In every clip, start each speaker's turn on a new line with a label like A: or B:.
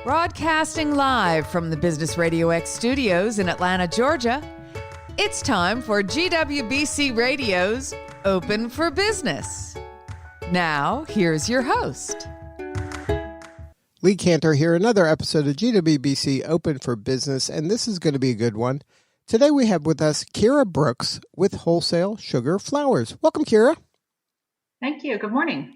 A: Broadcasting live from the Business RadioX studios in Atlanta, Georgia, it's time for GWBC Radio's Open for Business. Now, here's your host.
B: Lee Cantor here, another episode of GWBC Open for Business, and this is going to be a good one. Today we have with us Keera Brooks with Wholesale Sugar Flowers. Welcome, Keera.
C: Thank you. Good morning.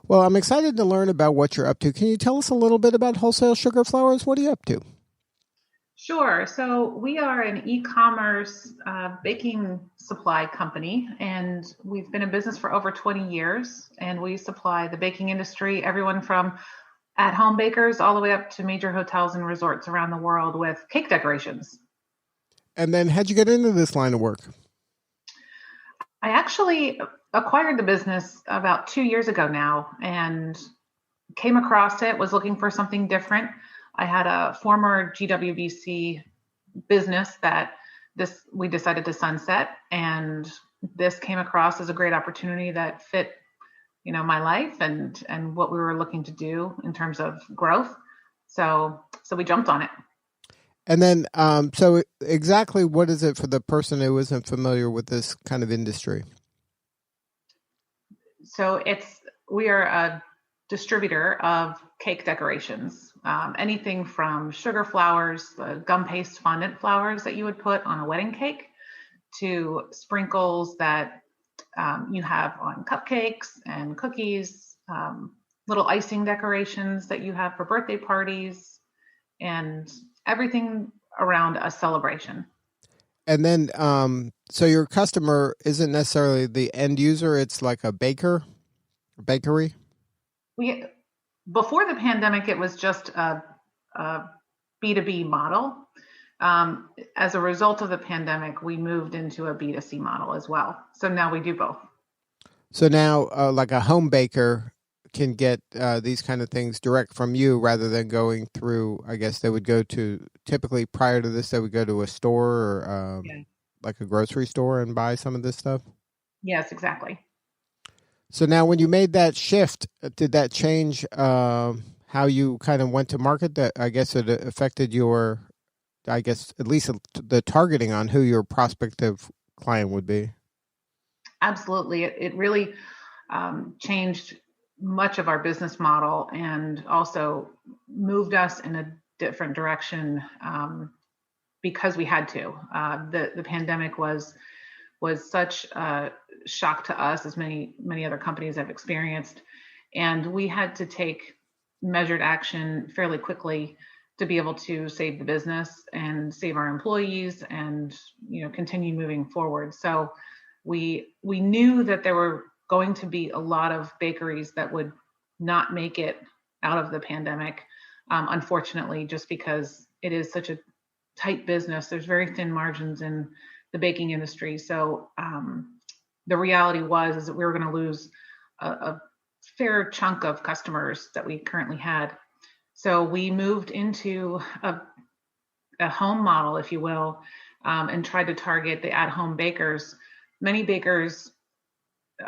B: Well, I'm excited to learn about what you're up to. Can you tell us a little bit about Wholesale Sugar Flowers? What are you up to?
C: Sure. So we are an e-commerce baking supply company, and we've been in business for over 20 years, and we supply the baking industry, everyone from at-home bakers all the way up to major hotels and resorts around the world with cake decorations.
B: And then how'd you get into this line of work?
C: I actually acquired the business about 2 years ago now and came across it, was looking for something different. I had a former GWBC business that we decided to sunset, and this came across as a great opportunity that fit, my life and what we were looking to do in terms of growth. So we jumped on it.
B: And then, so exactly what is it for the person who isn't familiar with this kind of industry?
C: So we are a distributor of cake decorations, anything from sugar flowers, the gum paste fondant flowers that you would put on a wedding cake, to sprinkles that you have on cupcakes and cookies, little icing decorations that you have for birthday parties, and everything around a celebration.
B: And then, so your customer isn't necessarily the end user; it's like a bakery.
C: Before the pandemic, it was just a B2B model. As a result of the pandemic, we moved into a B2C model as well. So now we do both.
B: So now, like a home baker can get these kind of things direct from you rather than going through, I guess they would go to, typically prior to this, they would go to a store or like a grocery store and buy some of this stuff?
C: Yes, exactly.
B: So now when you made that shift, did that change how you kind of went to market? That I guess it affected at least the targeting on who your prospective client would be.
C: Absolutely. It really changed much of our business model and also moved us in a different direction because we had to. The pandemic was such a shock to us, as many other companies have experienced, and we had to take measured action fairly quickly to be able to save the business and save our employees and continue moving forward. So we knew that there were going to be a lot of bakeries that would not make it out of the pandemic, unfortunately, just because it is such a tight business. There's very thin margins in the baking industry. So the reality is that we were going to lose a fair chunk of customers that we currently had. So we moved into a home model, if you will, and tried to target the at-home bakers. Many bakers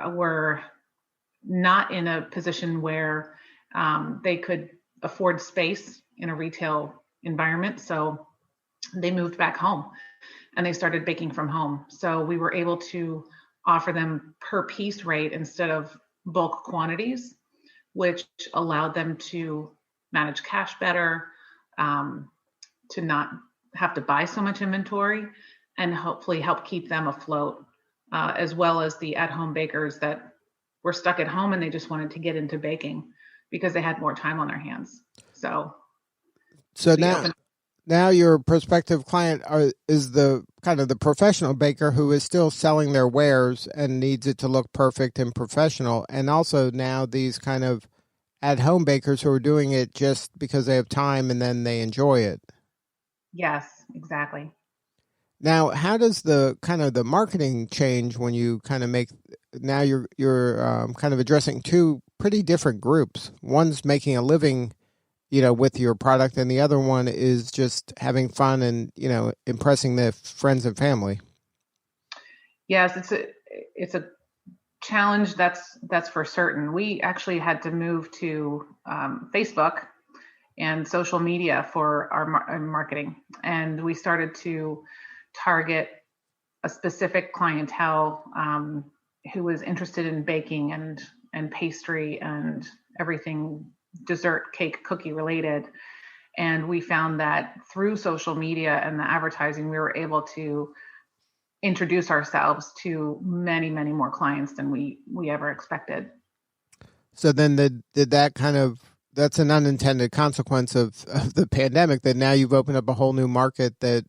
C: were not in a position where they could afford space in a retail environment. So they moved back home and they started baking from home. So we were able to offer them per piece rate instead of bulk quantities, which allowed them to manage cash better, to not have to buy so much inventory, and hopefully help keep them afloat, as well as the at-home bakers that were stuck at home and they just wanted to get into baking because they had more time on their hands. So
B: now your prospective client is the kind of the professional baker who is still selling their wares and needs it to look perfect and professional. And also now these kind of at-home bakers who are doing it just because they have time and then they enjoy it.
C: Yes, exactly.
B: Now, how does the kind of the marketing change when you kind of now you're kind of addressing two pretty different groups. One's making a living, with your product, and the other one is just having fun and, impressing the friends and family.
C: Yes, it's a challenge, that's for certain. We actually had to move to Facebook and social media for our marketing. And we started to target a specific clientele who was interested in baking and pastry and everything dessert, cake, cookie related. And we found that through social media and the advertising, we were able to introduce ourselves to many, many more clients than we ever expected.
B: So then did that that's an unintended consequence of the pandemic, that now you've opened up a whole new market that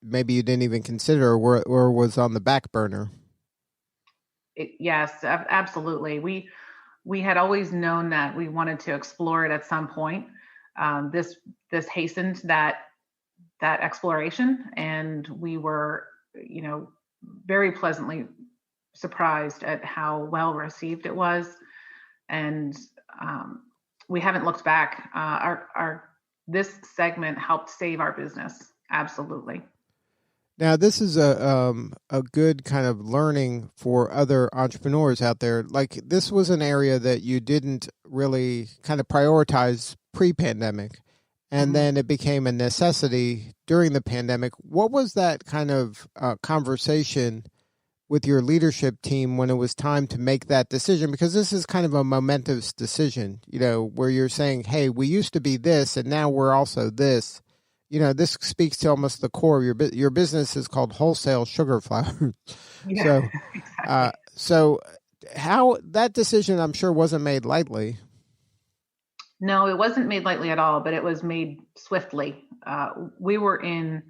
B: maybe you didn't even consider or was on the back burner.
C: Yes, absolutely. We had always known that we wanted to explore it at some point. This hastened that exploration, and we were, very pleasantly surprised at how well received it was. And we haven't looked back. This segment helped save our business. Absolutely.
B: Now, this is a good kind of learning for other entrepreneurs out there. Like, this was an area that you didn't really kind of prioritize pre-pandemic, and then it became a necessity during the pandemic. What was that kind of conversation with your leadership team when it was time to make that decision? Because this is kind of a momentous decision, where you're saying, hey, we used to be this, and now we're also this. This speaks to almost the core of your business is called Wholesale Sugar Flowers.
C: Yeah,
B: So,
C: exactly.
B: so how that decision, I'm sure, wasn't made lightly.
C: No, it wasn't made lightly at all, but it was made swiftly. We were in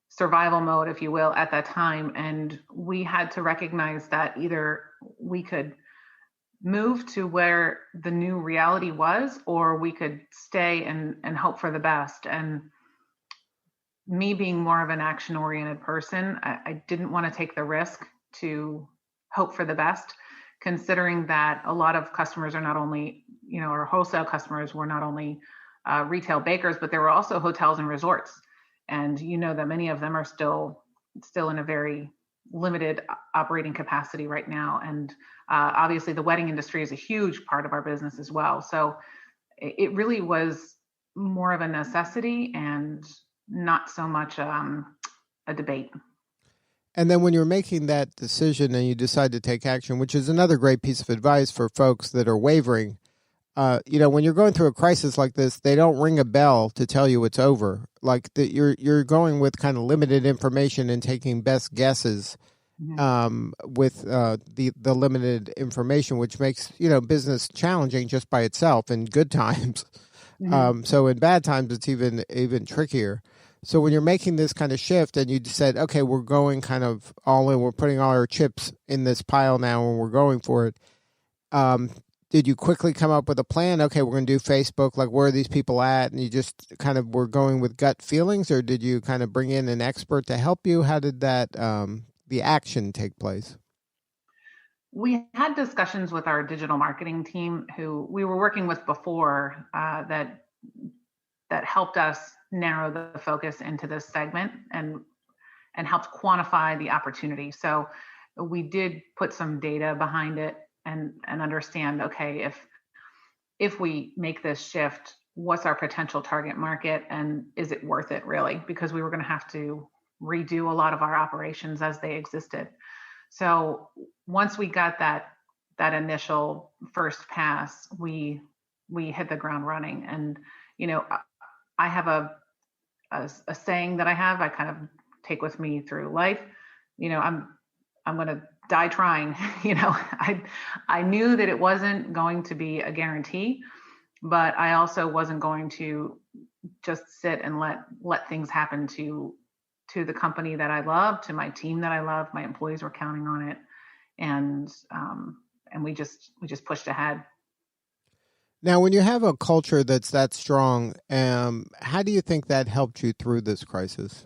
C: survival mode, if you will, at that time, and we had to recognize that either we could move to where the new reality was, or we could stay and hope for the best. And me being more of an action-oriented person, I didn't want to take the risk to hope for the best, considering that a lot of customers are not only, our wholesale customers were not only retail bakers, but there were also hotels and resorts. And that many of them are still in a very limited operating capacity right now. And obviously the wedding industry is a huge part of our business as well. So it really was more of a necessity and not so much a debate.
B: And then when you're making that decision and you decide to take action, which is another great piece of advice for folks that are wavering, when you're going through a crisis like this, they don't ring a bell to tell you it's over. Like that, you're going with kind of limited information and taking best guesses with the limited information, which makes business challenging just by itself in good times. So in bad times, it's even trickier. So when you're making this kind of shift and you said, okay, we're going kind of all in, we're putting all our chips in this pile now and we're going for it. Did you quickly come up with a plan? Okay, we're going to do Facebook. Like, where are these people at? And you just kind of were going with gut feelings, or did you kind of bring in an expert to help you? How did that, the action take place?
C: We had discussions with our digital marketing team, who we were working with before, that helped us narrow the focus into this segment and helped quantify the opportunity. So we did put some data behind it and understand, okay, if we make this shift, what's our potential target market, and is it worth it really? Because we were going to have to redo a lot of our operations as they existed. So once we got that initial first pass, we hit the ground running. And I have a saying that I kind of take with me through life. I'm going to die trying. I knew that it wasn't going to be a guarantee, but I also wasn't going to just sit and let things happen to the company that I love, to my team that I love. My employees were counting on it, and we just pushed ahead.
B: Now, when you have a culture that's that strong, how do you think that helped you through this crisis?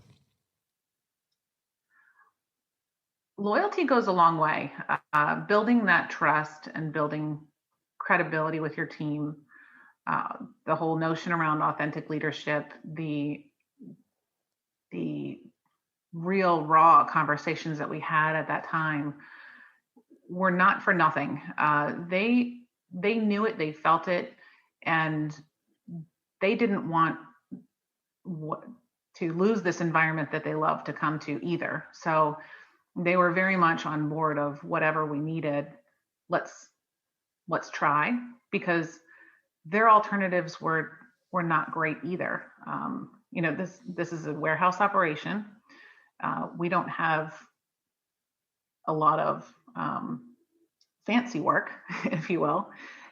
C: Loyalty goes a long way. Building that trust and building credibility with your team, the whole notion around authentic leadership, the real raw conversations that we had at that time were not for nothing. They knew it, they felt it, and they didn't want to lose this environment that they love to come to either. So they were very much on board of whatever we needed. Let's try, because their alternatives were not great either. This is a warehouse operation. We don't have a lot of fancy work, if you will,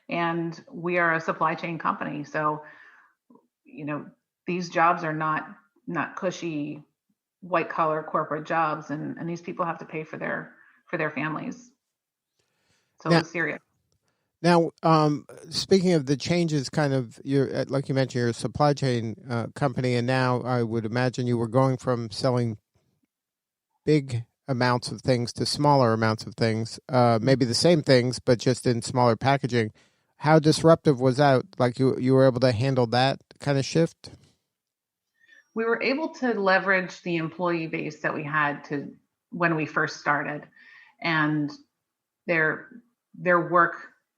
C: and we are a supply chain company. So, these jobs are not cushy white collar corporate jobs, and these people have to pay for their families. So it's serious.
B: Now, speaking of the changes, kind of, like you mentioned, you're a supply chain company, and now I would imagine you were going from selling big amounts of things to smaller amounts of things, maybe the same things, but just in smaller packaging. How disruptive was that? Like you were able to handle that kind of shift?
C: We were able to leverage the employee base that we had when we first started, and their work.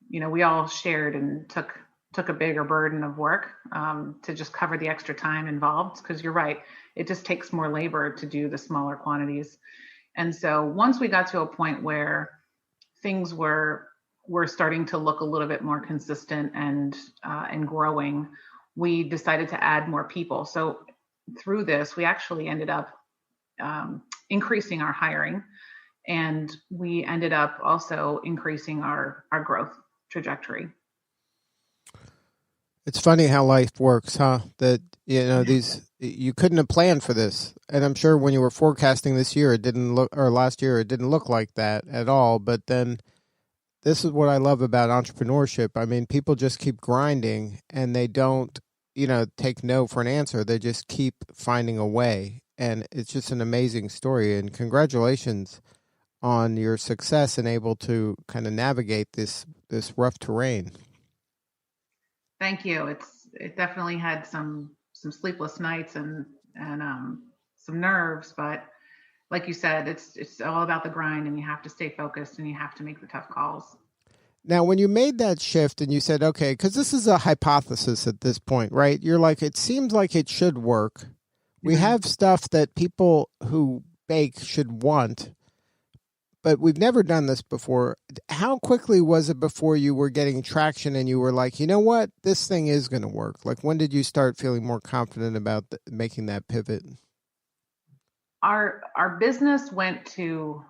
C: We all shared and took a bigger burden of work to just cover the extra time involved. Because you're right, it just takes more labor to do the smaller quantities. And so once we got to a point where things were starting to look a little bit more consistent and growing, we decided to add more people. So through this, we actually ended up increasing our hiring, and we ended up also increasing our growth trajectory.
B: It's funny how life works, huh? That, you couldn't have planned for this. And I'm sure when you were forecasting this year, last year, it didn't look like that at all. But then this is what I love about entrepreneurship. I mean, people just keep grinding, and they don't, take no for an answer. They just keep finding a way. And it's just an amazing story. And congratulations on your success and able to kind of navigate this rough terrain.
C: Thank you. It definitely had some sleepless nights and some nerves, but like you said, it's all about the grind, and you have to stay focused, and you have to make the tough calls.
B: Now, when you made that shift and you said, okay, because this is a hypothesis at this point, right? You're like, it seems like it should work. We have stuff that people who bake should want, but we've never done this before. How quickly was it before you were getting traction and you were like, you know what, this thing is going to work? Like, when did you start feeling more confident about making that pivot?
C: Our business went to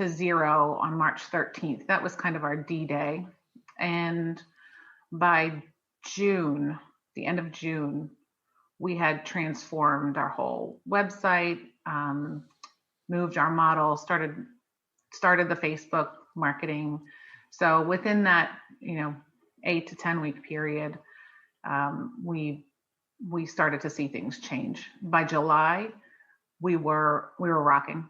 C: zero on March 13th. That was kind of our D-Day. And by June, the end of June, we had transformed our whole website, moved our model, started the Facebook marketing. So within that, 8 to 10 week period, we started to see things change. By July, we were rocking.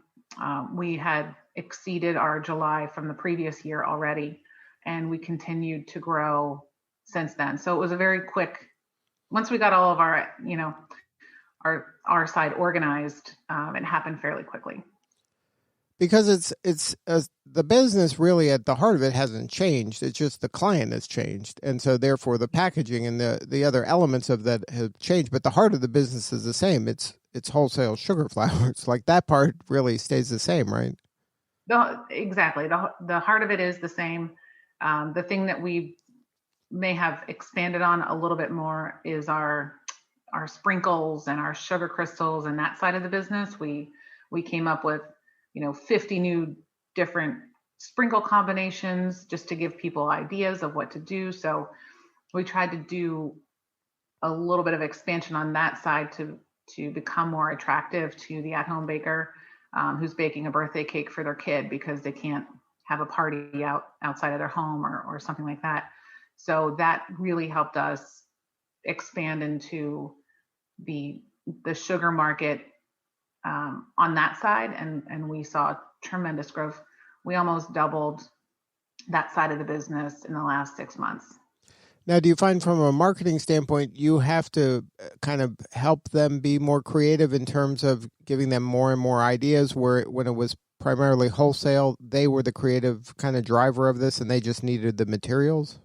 C: We had exceeded our July from the previous year already, and we continued to grow since then. So it was a very quick. Once we got all of our our side organized, it happened fairly quickly.
B: Because it's the business really at the heart of it hasn't changed. It's just the client has changed. And so therefore the packaging and the other elements of that have changed. But the heart of the business is the same. It's wholesale sugar flowers. Like, that part really stays the same, right?
C: Exactly. The heart of it is the same. The thing that we may have expanded on a little bit more is our sprinkles and our sugar crystals and that side of the business. We came up with 50 new different sprinkle combinations just to give people ideas of what to do. So we tried to do a little bit of expansion on that side to become more attractive to the at-home baker who's baking a birthday cake for their kid because they can't have a party outside of their home or something like that. So that really helped us expand into the sugar market on that side, and we saw tremendous growth. We almost doubled that side of the business in the last 6 months.
B: Now, do you find from a marketing standpoint, you have to kind of help them be more creative in terms of giving them more and more ideas, where when it was primarily wholesale, they were the creative kind of driver of this and they just needed the materials?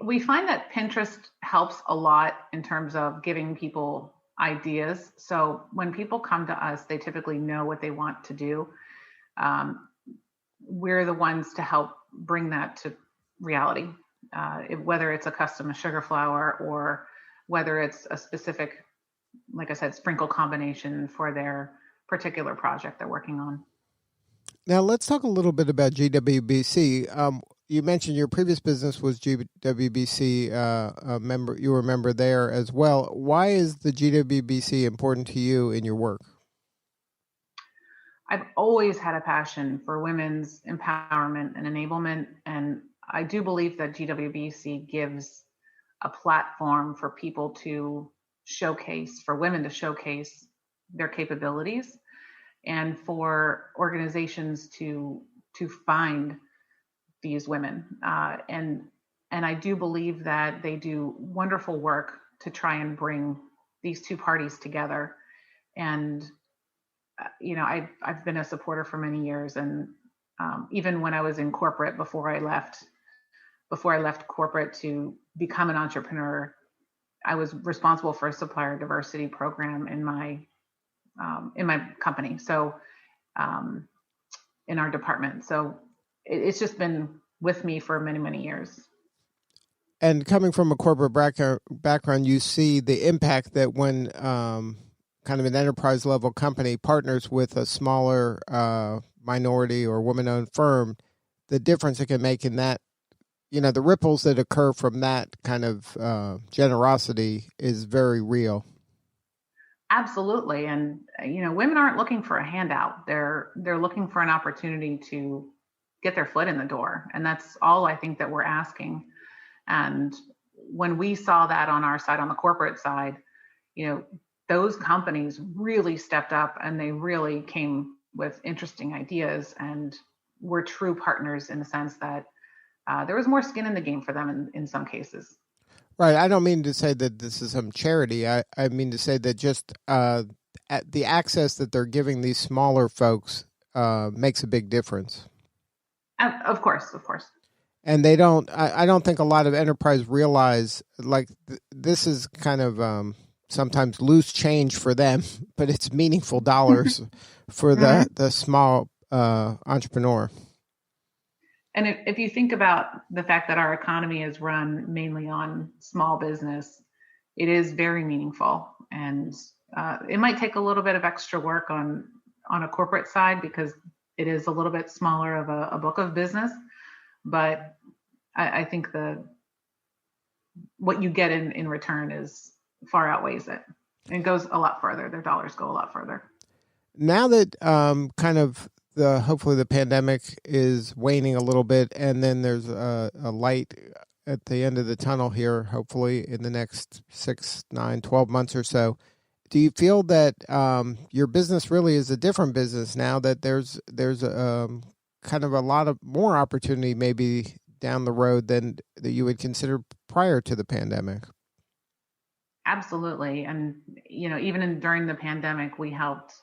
C: We find that Pinterest helps a lot in terms of giving people ideas. So when people come to us, they typically know what they want to do. We're the ones to help bring that to reality, whether it's a custom sugar flower or whether it's a specific, like I said, sprinkle combination for their particular project they're working on.
B: Now, let's talk a little bit about GWBC. You mentioned your previous business was GWBC member. You were a member there as well. Why is the GWBC important to you in your work?
C: I've always had a passion for women's empowerment and enablement, and I do believe that GWBC gives a platform for people to showcase, for women to showcase their capabilities, and for organizations to find these women. And I do believe that they do wonderful work to try and bring these two parties together. And I've been a supporter for many years, and even when I was in corporate, before I left corporate to become an entrepreneur, I was responsible for a supplier diversity program in my company. So in our department. So it's just been with me for many, many years.
B: And coming from a corporate background, you see the impact that when kind of an enterprise level company partners with a smaller minority or woman-owned firm, the difference it can make in that, the ripples that occur from that kind of generosity is very real.
C: Absolutely. And, women aren't looking for a handout. They're looking for an opportunity to get their foot in the door. And that's all I think that we're asking. And when we saw that on our side, on the corporate side, those companies really stepped up and they really came with interesting ideas and were true partners in the sense that there was more skin in the game for them in some cases.
B: Right. I don't mean to say that this is some charity. I mean to say that just the access that they're giving these smaller folks makes a big difference.
C: Of course.
B: And they don't, I don't think a lot of enterprise realize, like, this is kind of sometimes loose change for them, but it's meaningful dollars for the small entrepreneur.
C: And if you think about the fact that our economy is run mainly on small business, it is very meaningful. And it might take a little bit of extra work on a corporate side because it is a little bit smaller of a book of business. But I think what you get in return is far outweighs it. And goes a lot further. Their dollars go a lot further.
B: Now that kind of hopefully the pandemic is waning a little bit, and then there's a light at the end of the tunnel here, hopefully in the next 6, 9, 12 months or so. Do you feel that your business really is a different business now that there's kind of a lot of more opportunity maybe down the road than that you would consider prior to the pandemic?
C: Absolutely. And, even during the pandemic, we helped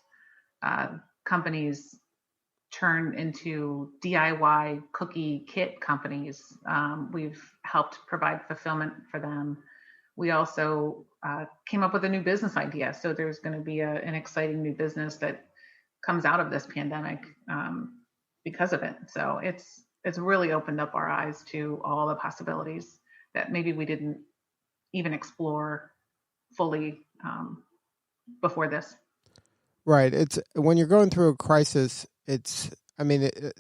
C: companies turn into DIY cookie kit companies. We've helped provide fulfillment for them. We also came up with a new business idea. So there's going to be an exciting new business that comes out of this pandemic because of it. So it's really opened up our eyes to all the possibilities that maybe we didn't even explore fully before this.
B: Right. It's when you're going through a crisis,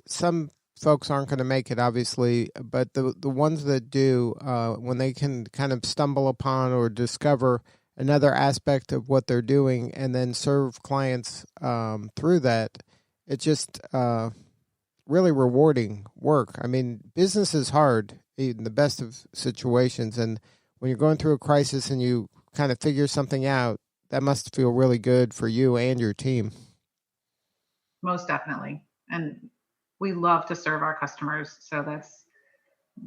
B: some folks aren't going to make it, obviously, but the ones that do, when they can kind of stumble upon or discover another aspect of what they're doing and then serve clients through that, it's just really rewarding work. I mean, business is hard in the best of situations, and when you're going through a crisis and you kind of figure something out, that must feel really good for you and your team.
C: Most definitely. And we love to serve our customers. So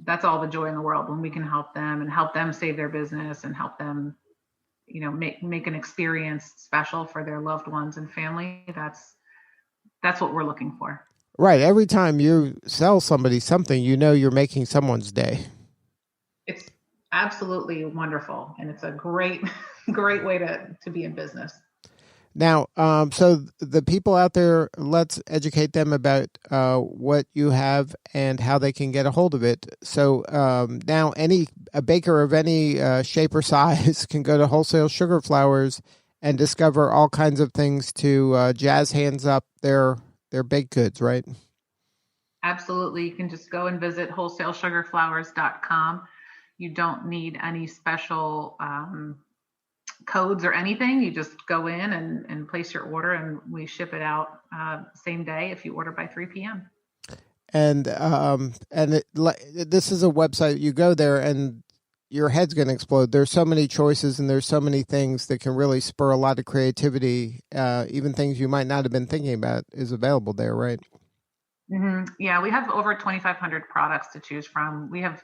C: that's all the joy in the world when we can help them and help them save their business and help them, make an experience special for their loved ones and family. That's what we're looking for.
B: Right. Every time you sell somebody something, you're making someone's day.
C: absolutely wonderful. And it's a great, great way to be in business.
B: Now, so the people out there, let's educate them about what you have and how they can get a hold of it. So now a baker of any shape or size can go to Wholesale Sugar Flowers and discover all kinds of things to jazz hands up their baked goods, right?
C: Absolutely. You can just go and visit wholesalesugarflowers.com. You don't need any special codes or anything. You just go in and place your order, and we ship it out same day if you order by 3 p.m.
B: And this is a website. You go there and your head's going to explode. There's so many choices and there's so many things that can really spur a lot of creativity. Even things you might not have been thinking about is available there, right?
C: Mm-hmm. Yeah, we have over 2,500 products to choose from. We have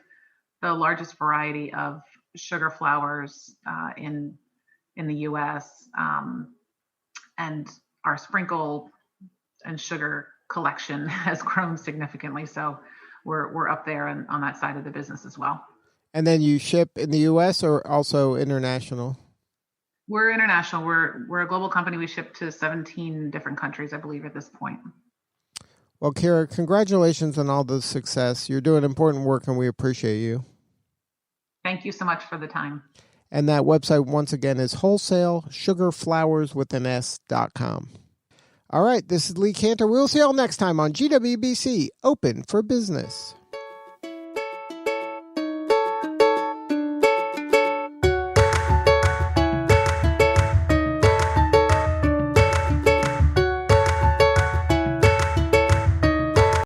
C: the largest variety of sugar flowers in the U.S. And our sprinkle and sugar collection has grown significantly. So we're up there on that side of the business as well.
B: And then you ship in the U.S. or also international?
C: We're international. We're a global company. We ship to 17 different countries, I believe, at this point.
B: Well, Keera, congratulations on all the success. You're doing important work, and we appreciate you.
C: Thank you so much for the time.
B: And that website, once again, is wholesalesugarflowers.com. All right, this is Lee Cantor. We'll see you all next time on GWBC Open for Business.